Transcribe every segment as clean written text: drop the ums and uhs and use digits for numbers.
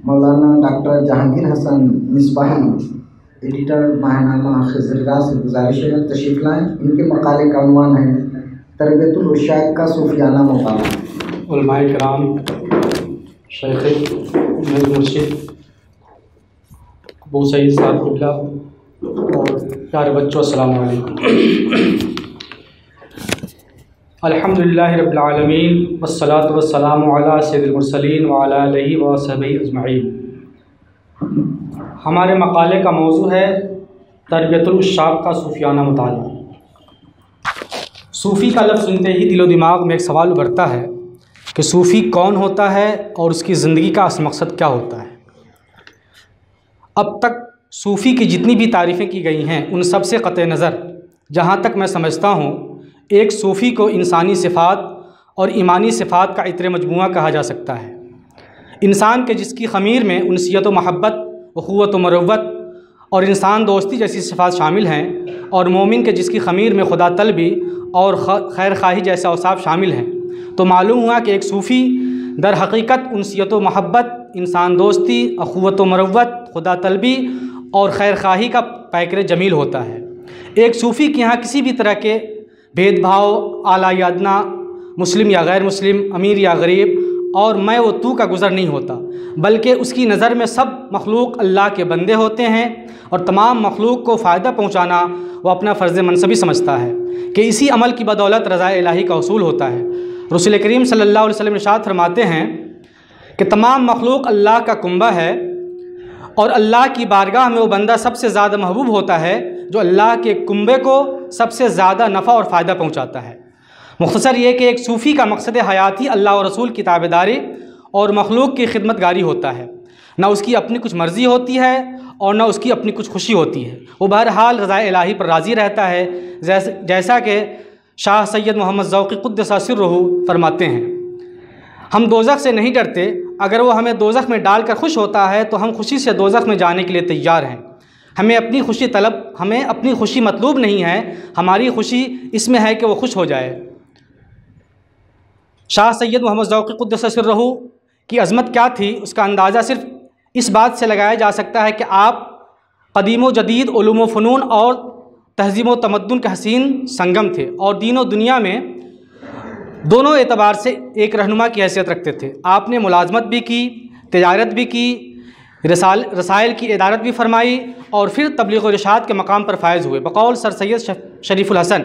मौलाना doctor Jahangir Hasan Misbahi, editor माहनामा खिज़रिया से गुजारिश है तशरीफ़ लाएँ। इनके मकाले का उन्वान है तरबियतुल उशाक का सूफियाना मुताला। उलमाए किराम, शेख मेरे मुर्शिद अबू सईद साहब क़िबला और प्यारे बच्चों, अस्सलाम वालेकुम। अल्हम्दुलिल्लाहि रब्बिल आलमीन वस्सलातु वस्सलामु अला सय्यिदिल मुरसलीन व अला आलिहि व सहबिहि अजमईन। हमारे मकाले का मौजू है तरबियतुल उशाक का सूफियाना मुताला। सूफ़ी का लफ्ज़ सुनते ही दिलो दिमाग में एक सवाल उभरता है कि सूफ़ी कौन होता है और उसकी ज़िंदगी का असल मकसद क्या होता है। अब तक सूफ़ी की जितनी भी तारीफ़ें की गई हैं उन सब से क़त्ए नज़र जहाँ तक मैं समझता हूँ, एक सूफ़ी को इंसानी सिफ़ात और ईमानी सिफ़ात का इत्र मजमूआ कहा जा सकता है। इंसान के जिसकी ख़मीर में उनसियत व महब्बत, उख़ुव्वत व मरुव्वत और इंसान दोस्ती जैसी सिफ़ात शामिल हैं, और मोमिन के जिसकी ख़मीर में खुदा तलबी और खैर खाही जैसे औसाफ शामिल हैं, तो मालूम हुआ कि एक सूफ़ी दर हकीकत उनसियत व महब्बत, इंसान दोस्ती, अख़ुव्वत व मरुव्वत, खुदा तलबी और खैर खाही का पैकर जमील होता है। एक सूफ़ी के यहाँ किसी भी तरह के भेदभाव, आला या अदना, मुस्लिम या गैर मुस्लिम, अमीर या गरीब और मैं वो तू का गुज़र नहीं होता, बल्कि उसकी नज़र में सब मखलूक अल्लाह के बंदे होते हैं और तमाम मखलूक को फ़ायदा पहुँचाना वो अपना फ़र्ज़ मनसबी समझता है कि इसी अमल की बदौलत रज़ा इलाही का उसूल होता है। रसूल करीम सल्लल्लाहु अलैहि वसल्लम इरशाद फरमाते हैं कि तमाम मखलूक अल्लाह का कुंबा है और अल्लाह की बारगाह में वो बंदा सबसे ज़्यादा महबूब होता है जो अल्लाह के कुंबे को सबसे ज़्यादा नफ़ा और फ़ायदा पहुँचाता है। मुख्तसर ये कि एक सूफ़ी का मकसद हयाती अल्लाह और रसूल की ताबेदारी और मखलूक की खिदमतगारी होता है। ना उसकी अपनी कुछ मर्ज़ी होती है और ना उसकी अपनी कुछ खुशी होती है। वो बहरहाल रज़ा इलाही पर राज़ी रहता है, जैसा कि शाह सैयद मोहम्मद ज़ौक़ी क़ुद्दस सिर्रुहु फरमाते हैं, हम दोज़ख से नहीं डरते, अगर वो हमें दोज़ख में डालकर खुश होता है तो हम खुशी से दोज़ख में जाने के लिए तैयार हैं। हमें अपनी खुशी मतलूब नहीं है, हमारी खुशी इसमें है कि वो खुश हो जाए। शाह सैयद मोहम्मद ज़ौक़ी क़ुद्दस सिर्रुहु की अज़मत क्या थी, उसका अंदाज़ा सिर्फ इस बात से लगाया जा सकता है कि आप क़दीम व जदीद उलूम व फ़नून और तहज़ीब व तमद्दुन के हसीन संगम थे और दीन व दुनिया में दोनों एतबार से एक रहनुमा की हैसियत रखते थे। आपने मुलाजमत भी की, तिजारत भी की, रसाइल की इदारत भी फरमाई और फिर तबलीग व इरशाद के मकाम पर फायज़ हुए। बकौल सर सैयद शरीफुल हसन,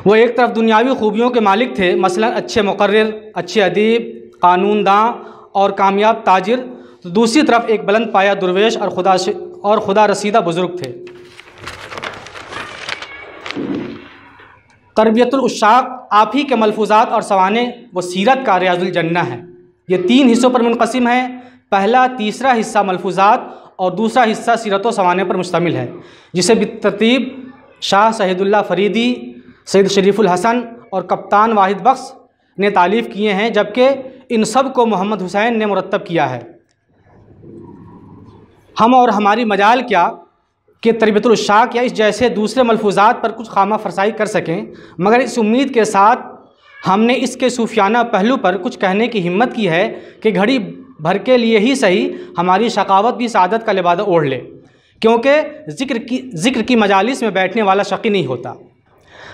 वो एक तरफ दुनियावी खूबियों के मालिक थे, मसलन अच्छे मुक़र्रिर, अच्छे अदीब, कानूनदां और कामयाब ताजिर, तो दूसरी तरफ एक बुलंद पाया दुर्वेश और खुदा रसीदा बुज़ुर्ग थे। तरबियतुल उशाक आप ही के मलफूज़ात और सवाने व सीरत का रियाज़ुल जन्ना है। ये 3 हिस्सों पर मुनक़सिम है। पहला तीसरा हिस्सा मलफूज़ात और दूसरा हिस्सा सीरत व सवाने पर मुश्तमिल है, जिसे बितरतीब शाह शहीदुल्लाह फ़रीदी, सैयद शरीफुल हसन और कप्तान वाहिद बख्श ने तालीफ़ किए हैं, जबकि इन सब को मोहम्मद हुसैन ने मुरत्तब किया है। हम और हमारी मजाल क्या कि तरबियतुल उशाक या इस जैसे दूसरे मलफूज़ात पर कुछ खामा फरसाई कर सकें, मगर इस उम्मीद के साथ हमने इसके सूफियाना पहलू पर कुछ कहने की हिम्मत की है कि घड़ी भर के लिए ही सही हमारी शकावत भी सादत का लिबादा ओढ़ ले, क्योंकि ज़िक्र की मजालिस में बैठने वाला शकी नहीं होता।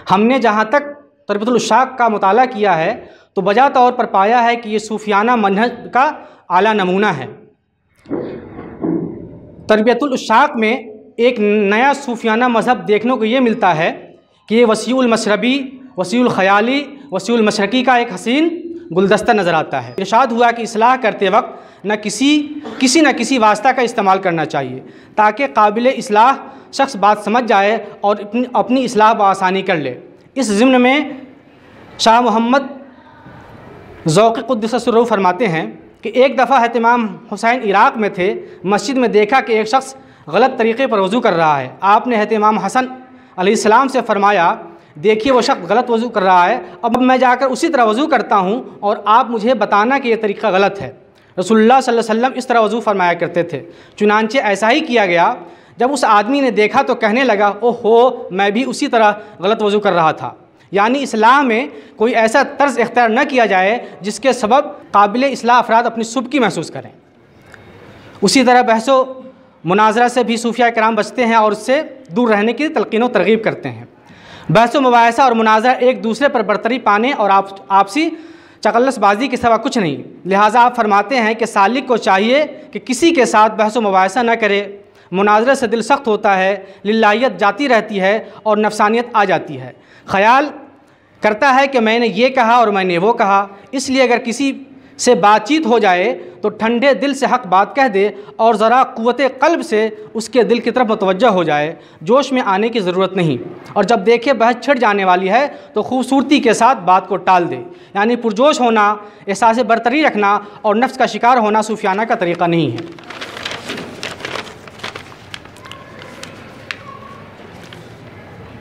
हमने जहाँ तक तरबियतुल उशाक का मुताला किया है तो बजा तौर पर पाया है कि ये सूफियाना मनहज का आला नमूना है। तरबियतुल उशाक में एक नया सूफियाना मज़हब देखने को ये मिलता है कि ये वसीउल मशरबी, वसीउल ख़याली, वसीउल मशरकी का एक हसीन गुलदस्ता नज़र आता है। इरशाद हुआ कि इस्लाह करते वक्त किसी न किसी वास्ता का इस्तेमाल करना चाहिए ताकि काबिल इस्लाह शख्स बात समझ जाए और अपनी इस्लाह बआसानी कर ले। इस ज़िम्न में शाह मोहम्मद ज़ौक़ी क़ुद्दस सिर्रुहु फरमाते हैं कि एक दफ़ा है इमाम हुसैन इराक़ में थे, मस्जिद में देखा कि एक शख्स गलत तरीक़े पर वज़ू कर रहा है। आपने है इमाम हसन अलैहिस्सलाम से फ़रमाया, देखिए वो शख्स गलत वज़ू कर रहा है, अब मैं जाकर उसी तरह वज़ू करता हूँ और आप मुझे बताना कि यह तरीक़ा गलत है। रसूलुल्लाह सल्लल्लाहु अलैहि वसल्लम इस तरह वज़ू फरमाया करते थे। चुनांचे ऐसा ही किया गया। जब उस आदमी ने देखा तो कहने लगा, ओहो, मैं भी उसी तरह गलत वज़ू कर रहा था। यानी इस्लाम में कोई ऐसा तर्ज़ इख्तियार न किया जाए जिसके सबब काबिल इस्लाह अफराद अपनी सुबकी महसूस करें। उसी तरह बहसो मुनाजरा से भी सूफिया कराम बचते हैं और उससे दूर रहने की तलकीन व तरगीब करते हैं। बहस मुबाहिसा और मुनाजरा एक दूसरे पर बरतरी पाने और आपसी चकल्लसबाजी के सिवा कुछ नहीं। लिहाजा आप फरमाते हैं कि सालिक को चाहिए कि किसी के साथ बहस मुबाहिसा न करे। मुनाजरे से दिल सख्त होता है, लिल्लाहियत जाती रहती है और नफसानियत आ जाती है। ख्याल करता है कि मैंने ये कहा और मैंने वो कहा। इसलिए अगर किसी से बातचीत हो जाए तो ठंडे दिल से हक़ बात कह दे और ज़रा क़ुव्वते क़ल्ब से उसके दिल की तरफ मुतवज्जह हो जाए। जोश में आने की ज़रूरत नहीं, और जब देखे बहस छिड़ जाने वाली है तो खूबसूरती के साथ बात को टाल दे। यानी पुरजोश होना, एहसास बरतरी रखना और नफ्स का शिकार होना सूफियाना का तरीक़ा नहीं है।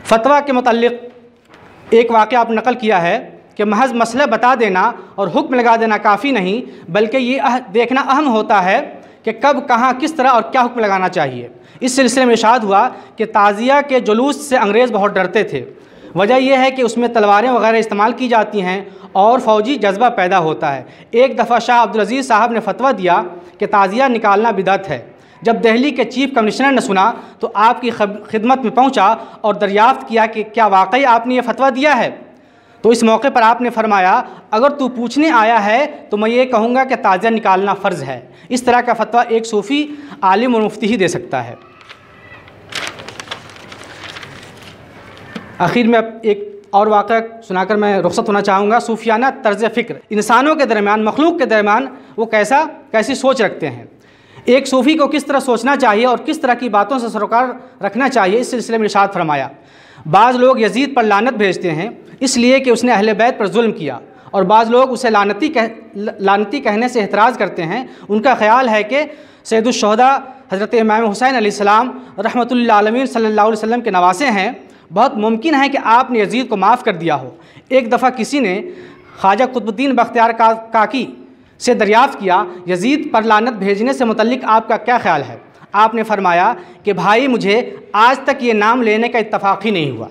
फतवा के मुतल्लिक़ एक वाक़या आप नकल किया है कि महज मसला बता देना और हुक्म लगा देना काफ़ी नहीं, बल्कि ये देखना अहम होता है कि कब, कहाँ, किस तरह और क्या हुक्म लगाना चाहिए। इस सिलसिले में इरशाद हुआ कि ताज़िया के जुलूस से अंग्रेज़ बहुत डरते थे। वजह यह है कि उसमें तलवारें वगैरह इस्तेमाल की जाती हैं और फ़ौजी जज्बा पैदा होता है। एक दफ़ा शाह अब्दुल अज़ीज़ साहब ने फतवा दिया कि ताज़िया निकालना बिदअत है। जब दिल्ली के चीफ कमिश्नर ने सुना तो आपकी खिदमत में पहुँचा और दरियाफ़्त किया कि क्या वाकई आपने ये फतवा दिया है। तो इस मौके पर आपने फरमाया, अगर तू पूछने आया है तो मैं ये कहूँगा कि ताज़िया निकालना फ़र्ज़ है। इस तरह का फतवा एक सूफ़ी आलिम और मुफ्ती ही दे सकता है। आखिर में एक और वाक़या सुनाकर मैं रुख़्सत होना चाहूँगा। सूफियाना तर्ज़ फ़िक्र इंसानों के दरमियान, मखलूक के दरमियान वो कैसी सोच रखते हैं। एक सूफ़ी को किस तरह सोचना चाहिए और किस तरह की बातों से सरोकार रखना चाहिए, इस सिलसिले में इरशाद फरमाया। बाज़ लोग यजीद पर लानत भेजते हैं इसलिए कि उसने अहले बैत पर जुल्म किया, और बाज़ लोग उसे लानती कहने से एतराज़ करते हैं। उनका ख़्याल है कि सैयदुश्शुहदा हज़रत इमाम हुसैन अलैहिस्सलाम रहमतुल्लिल आलमीन सल्लल्लाहु अलैहि वसल्लम के नवासे हैं। बहुत मुमकिन है कि आपने यजीद को माफ़ कर दिया हो। एक दफ़ा किसी ने ख्वाजा कुतुबुद्दीन बख्तियार काकी से दरियाफ़्त किया, यजीद पर लानत भेजने से मुतल्लिक़ आपका क्या ख़्याल है। आपने फरमाया कि भाई, मुझे आज तक ये नाम लेने का इत्तफ़ाक़ ही नहीं हुआ।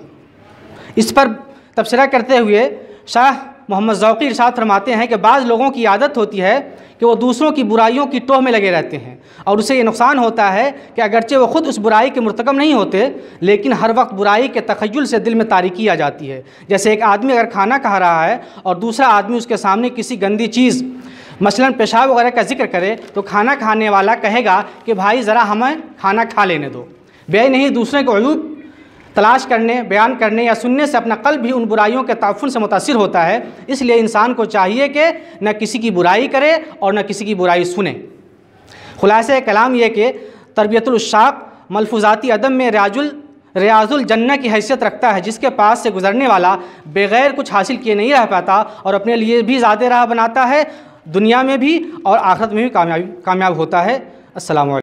इस पर तबसरा करते हुए शाह मोहम्मद ज़ौक़ी इरशाद फरमाते हैं कि बाज़ लोगों की आदत होती है कि वो दूसरों की बुराइयों की टोह में लगे रहते हैं, और उससे ये नुकसान होता है कि अगरचे वो ख़ुद उस बुराई के मुर्तकब नहीं होते, लेकिन हर वक्त बुराई के तख़य्युल से दिल में तारीकी आ जाती है। जैसे एक आदमी अगर खाना खा रहा है और दूसरा आदमी उसके सामने किसी गंदी चीज़ मसलन पेशाब वगैरह का जिक्र करे तो खाना खाने वाला कहेगा कि भाई ज़रा हमें खाना खा लेने दो। बे नहीं दूसरे को अयूब तलाश करने, बयान करने या सुनने से अपना क़ल्ब भी उन बुराइयों के ताफ़ुन से मुतासिर होता है। इसलिए इंसान को चाहिए कि न किसी की बुराई करे और न किसी की बुराई सुने। खुलासे कलाम यह कि तरबियतुल उश्शाक़ मलफूज़ाती अदब में रियाजुल जन्नह की हैसियत रखता है, जिसके पास से गुज़रने वाला बग़ैर कुछ हासिल किए नहीं रह पाता और अपने लिए भी ज़्यादा राह बनाता है, दुनिया में भी और आखिरत में भी कामयाब होता है। अस्सलामु अलैकुम।